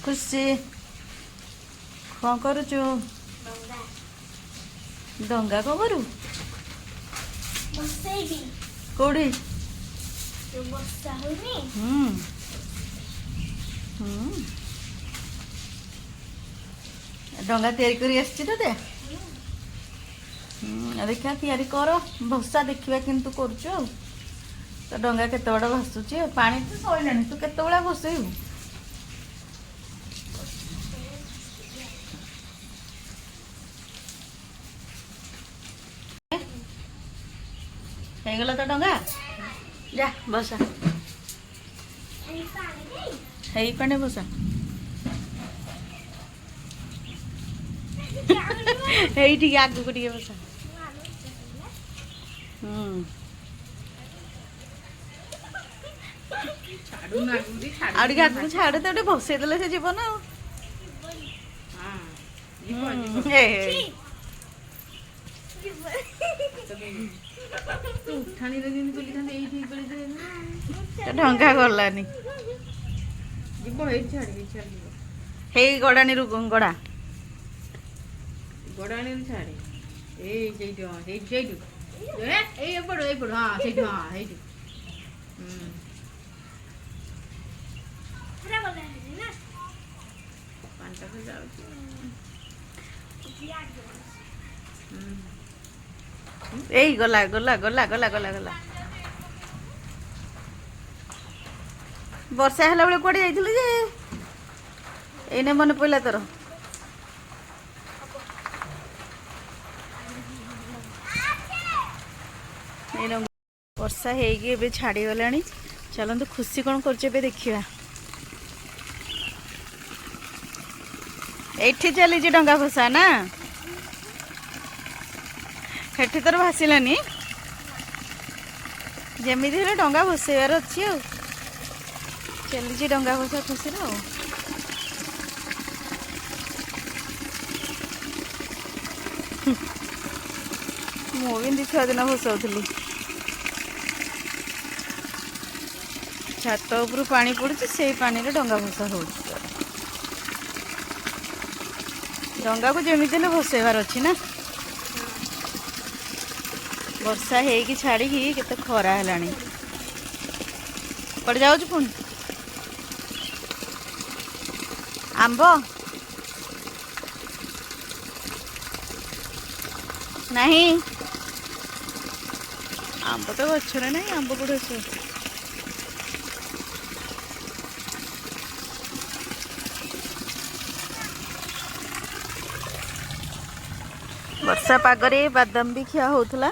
खुशी कौन करुचु डंगा कौन करू कौड़ी डंगा तैयारी करी आसछि तते देखा तैयारी कर भसा देखा किंतु करुचु तो डंगा केते बड़ भासुची पानी तो सइलानी तू केते बड़ा भसेइबु गला तो डंगा जा बसा है पानी बसा ये आग को टे बसा आग को छाड़े तो भसई देले से जीव ना ढंगा गलानी गड़ानी गड़ा गड़ानी छाड़े गला गला गला गला गला गला वर्षा है बेले कड़े जाइए जे एने मन पड़ा तोर वर्षा है छाड़ी गला चलते खुशी कौन कर देखा ये चली डंगा भसा ना हेठी तोर भासिलानी जमी डंगा भसैबार अच्छी चली डंगा भसा खुशी मुझे छुआ दिन भसाऊली छात उपर पानी पड़ुची से पानी रे डंगा भसा हो डंगा को जमी भसैबार अच्छी ना वर्षा है छाड़ी केते खरा है कड़े जाऊँ पुणी आंब नहीं आंब तो गचरे नहीं आंब कौटे वर्षा पागरे बादाम भी खिया होता